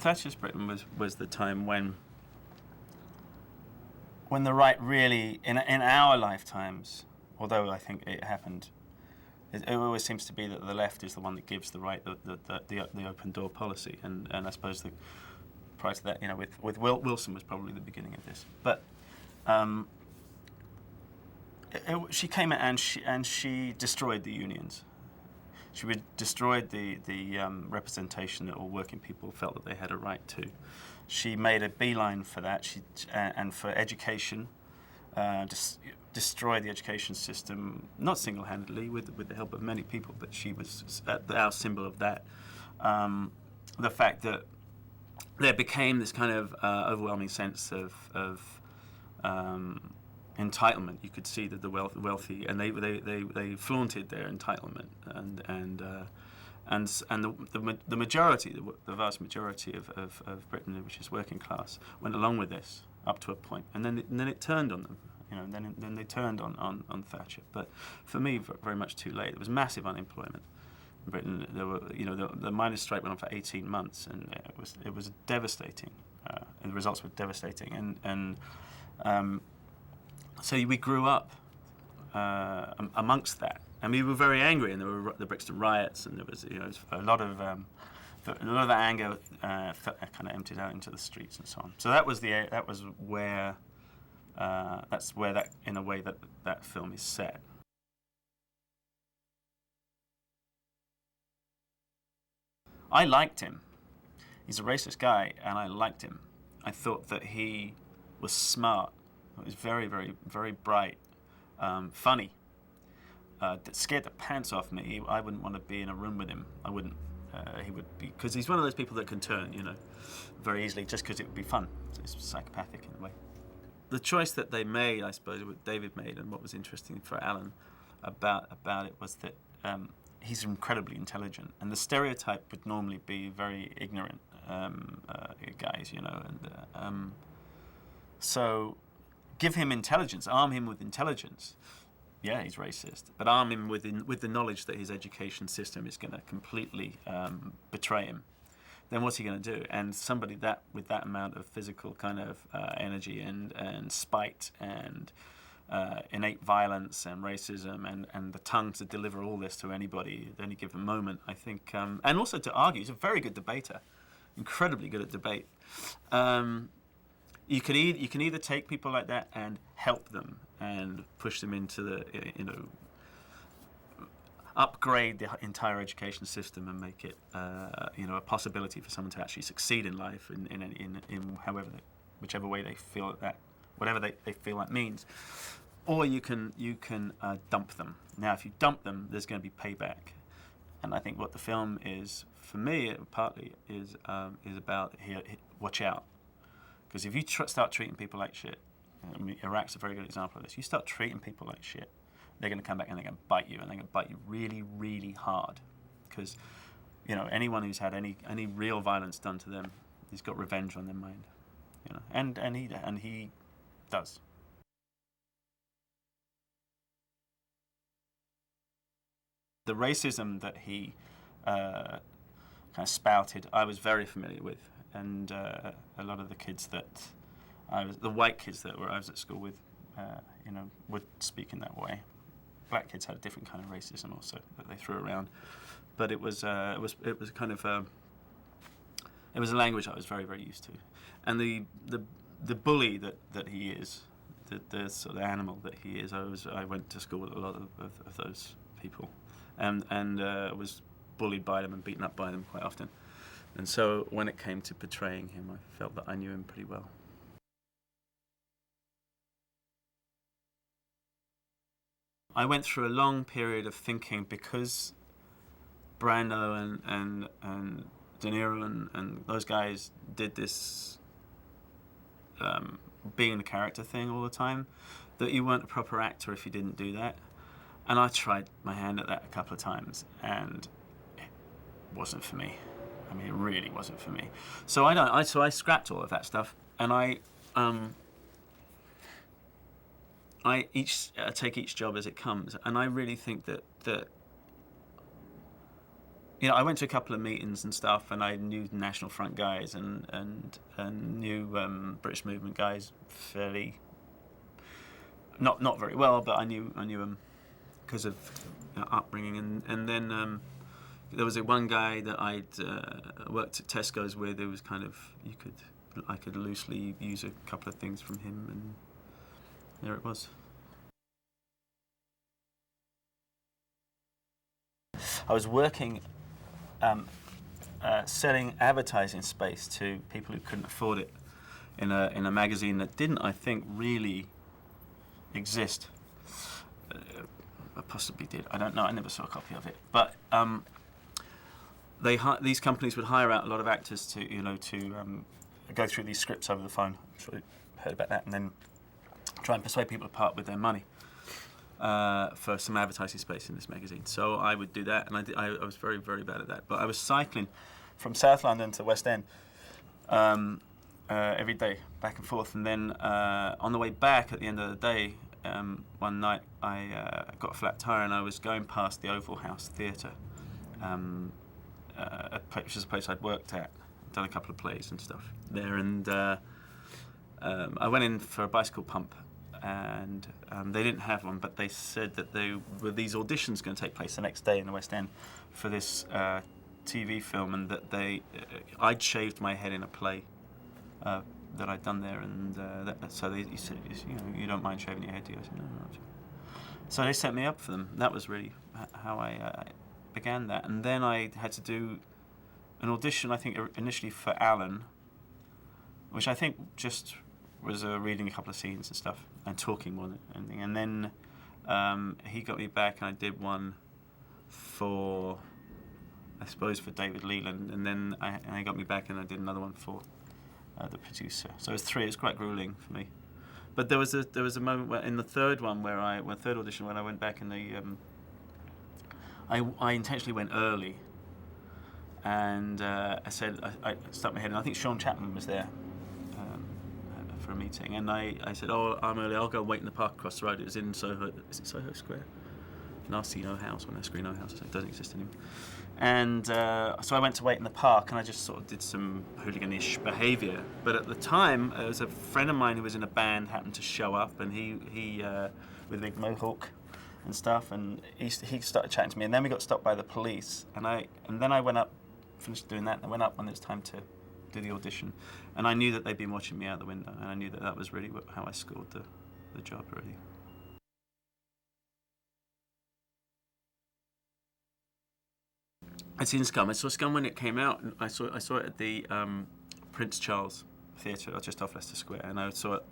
Thatcher's Britain was the time when the right really, in our lifetimes, although I think it happened, it always seems to be that the left is the one that gives the right the open door policy, and I suppose prior to that, with Wilson was probably the beginning of this. But she came in and she destroyed the unions. She destroyed the representation that all working people felt that they had a right to. She made a beeline for that. And for education, destroyed the education system, not single-handedly, with the help of many people, but she was our symbol of that. The fact that there became this kind of overwhelming sense of entitlement. You could see that the wealthy, and they flaunted their entitlement, and the majority, the vast majority of Britain, which is working class, went along with this up to a point, and then it turned on them. Then they turned on Thatcher. But for me, very much too late. There was massive unemployment in Britain. There were, the miners' strike went on for 18 months, and it was devastating. And the results were devastating, and so we grew up amongst that, and we were very angry. And there were the Brixton riots, and there was a lot of that anger kind of emptied out into the streets and so on. So that's where that in a way that film is set. I liked him. He's a racist guy, and I liked him. I thought that he was smart. He was very, very, very bright, funny. That scared the pants off me. I wouldn't want to be in a room with him. I wouldn't. He would be, because he's one of those people that can turn, very easily, just because it would be fun. So it's psychopathic in a way. The choice that they made, I suppose, what David made, and what was interesting for Alan about it was that he's incredibly intelligent, and the stereotype would normally be very ignorant guys, and so give him intelligence, arm him with intelligence. Yeah, he's racist, but arm him with the knowledge that his education system is going to completely betray him. Then what's he going to do? And somebody with that amount of physical kind of energy and spite and innate violence and racism and the tongue to deliver all this to anybody at any given moment, I think, and also to argue. He's a very good debater, incredibly good at debate. You can either take people like that and help them and push them into the, upgrade the entire education system and make it, a possibility for someone to actually succeed in life in whichever way they feel whatever they feel that means, or you can dump them. Now, if you dump them, there's going to be payback, and I think what the film is for me, partly is about watch out. Because if you start treating people like shit, Iraq's a very good example of this. You start treating people like shit, they're going to come back and they're going to bite you, and they're going to bite you really, really hard. Because, anyone who's had any real violence done to them, he's got revenge on their mind, and he does. The racism that he kind of spouted, I was very familiar with. And a lot of the kids the white kids that I was at school with, would speak in that way. Black kids had a different kind of racism also that they threw around, but it was kind of it was a language I was very, very used to, and the bully that he is, the sort of animal that he is. I went to school with a lot of those people, and was bullied by them and beaten up by them quite often. And so when it came to portraying him, I felt that I knew him pretty well. I went through a long period of thinking, because Brando and De Niro and those guys did this being the character thing all the time, that you weren't a proper actor if you didn't do that. And I tried my hand at that a couple of times, and it wasn't for me. I mean, it really wasn't for me. So I scrapped all of that stuff, and I take each job as it comes, and I really think that I went to a couple of meetings and stuff, and I knew National Front guys and knew British Movement guys fairly, not very well, but I knew them because of upbringing, and then there was one guy that I'd worked at Tesco's with. It was kind of I could loosely use a couple of things from him, and there it was. I was working selling advertising space to people who couldn't afford it in a magazine that didn't, I think, really exist. I possibly did. I don't know. I never saw a copy of it. But these companies would hire out a lot of actors to go through these scripts over the phone. I'm sure you heard about that, and then try and persuade people to part with their money for some advertising space in this magazine. So I would do that, and I was very, very bad at that. But I was cycling from South London to West End every day, back and forth. And then on the way back, at the end of the day, one night I got a flat tire, and I was going past the Oval House Theatre, which is a place I'd worked at, done a couple of plays and stuff there. And I went in for a bicycle pump, and they didn't have one, but they said that there were these auditions going to take place the next day in the West End for this TV film, and that I'd shaved my head in a play that I'd done there, and so they said, you don't mind shaving your head, do you? I said, no. So they set me up for them. That was really how I began that, and then I had to do an audition, I think initially for Alan, which I think just was reading a couple of scenes and stuff and talking more than anything. And then he got me back, and I did one for, I suppose, for David Leland, and then I got me back, and I did another one for the producer. So it was three. It was quite grueling for me. But there was a moment where in the third one third audition when I went back, and I intentionally went early, and I said I stuck my head in. I think Sean Chapman was there for a meeting, and I said, "Oh, I'm early. I'll go wait in the park across the road." It was in Soho. Is it Soho Square? Narsino House, or Nascarino House. It doesn't exist anymore. And so I went to wait in the park, and I just sort of did some hooliganish behaviour. But at the time, there was a friend of mine who was in a band happened to show up, and he with a big mohawk and stuff, and he started chatting to me, and then we got stopped by the police, and then I went up, finished doing that, and I went up when it was time to do the audition, and I knew that they'd been watching me out the window, and I knew that was really how I scored the job, really. I'd seen Scum. I saw Scum when it came out, and I saw it at the Prince Charles Theatre just off Leicester Square, and I saw it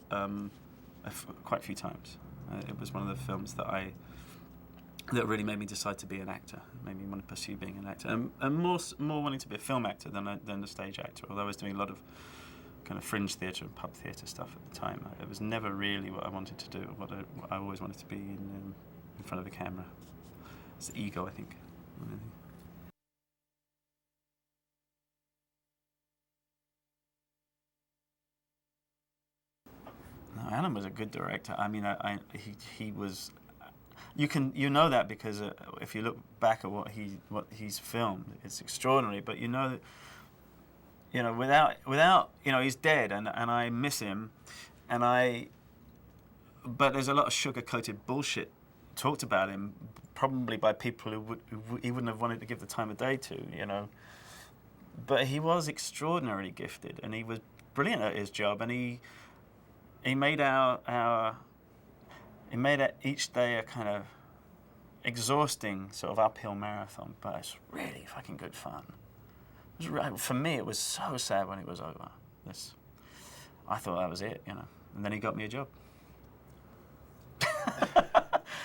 quite a few times. It was one of the films that really made me decide to be an actor, made me want to pursue being an actor, and more wanting to be a film actor than a stage actor. Although I was doing a lot of kind of fringe theatre and pub theatre stuff at the time, it was never really what I wanted to do. What I always wanted to be in front of a camera. It's the ego, I think. No, Alan was a good director. I mean, he was. You know that because if you look back at what he's filmed, it's extraordinary. But without he's dead, and I miss him, but there's a lot of sugar-coated bullshit talked about him, probably by people who he wouldn't have wanted to give the time of day to, But he was extraordinarily gifted, and he was brilliant at his job, and he made each day a kind of exhausting sort of uphill marathon, but it's really fucking good fun. For me, it was so sad when it was over. I thought that was it, and then he got me a job.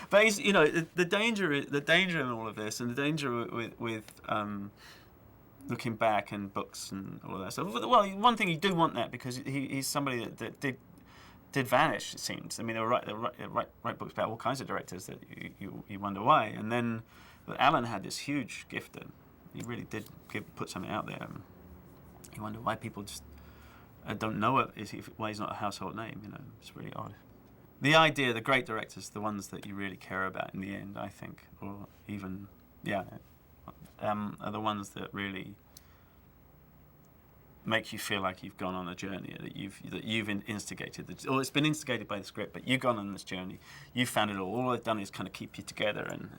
But he's, the danger in all of this, and the danger with looking back and books and all of that stuff. Well, one thing you do want that, because he's somebody that did vanish, it seems. I mean, they write books about all kinds of directors that you wonder why. And then, but Alan had this huge gift that he really did put something out there. You wonder why people just don't know it. Why he's not a household name? It's really odd. The idea, the great directors, the ones that you really care about in the end, I think, or even, are the ones that really make you feel like you've gone on a journey, that you've instigated, or it's been instigated by the script, but you've gone on this journey. You've found it all. All they've done is kind of keep you together and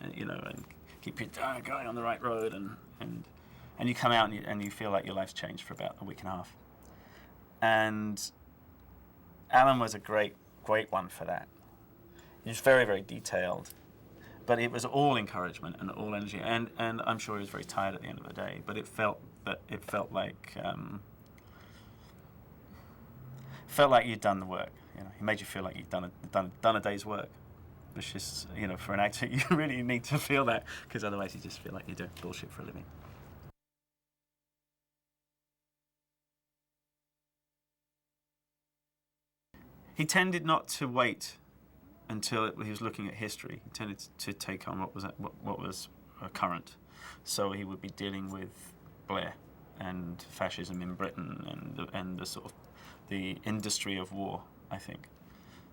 keep you going on the right road, and you come out and you feel like your life's changed for about a week and a half. And Alan was a great one for that. He was very, very detailed, but it was all encouragement and all energy. And I'm sure he was very tired at the end of the day. But it felt like you'd done the work. He made you feel like you'd done a day's work, which is, for an actor, you really need to feel that, because otherwise you just feel like you're doing bullshit for a living. He tended not to wait until he was looking at history. He tended to take on what was current. So he would be dealing with Blair and fascism in Britain and the sort of the industry of war, I think.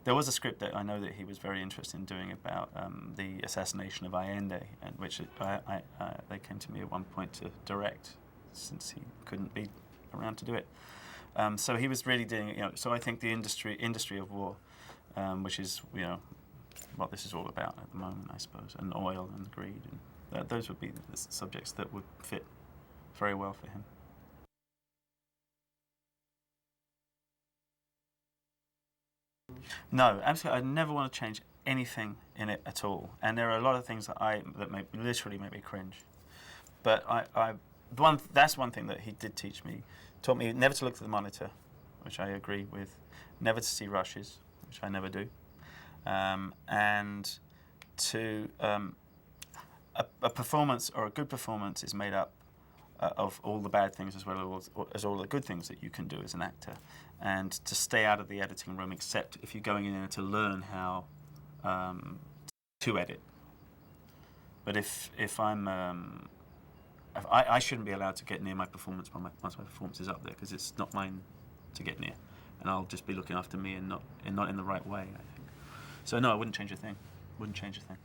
There was a script that I know that he was very interested in doing about the assassination of Allende, and which they came to me at one point to direct, since he couldn't be around to do it. So he was really doing, so I think the industry of war, which is, what this is all about at the moment, I suppose, and oil and greed, and those would be the subjects that would fit very well for him. No, absolutely. I never want to change anything in it at all. And there are a lot of things that literally make me cringe. But that's one thing that he did teach me. Taught me never to look to the monitor, which I agree with. Never to see rushes, which I never do. And to a performance, or a good performance, is made up of all the bad things as well as all the good things that you can do as an actor, and to stay out of the editing room, except if you're going in there to learn how to edit. But if I shouldn't be allowed to get near my performance once my performance is up there, because it's not mine to get near, and I'll just be looking after me and not in the right way, I think. So no, I wouldn't change a thing. Wouldn't change a thing.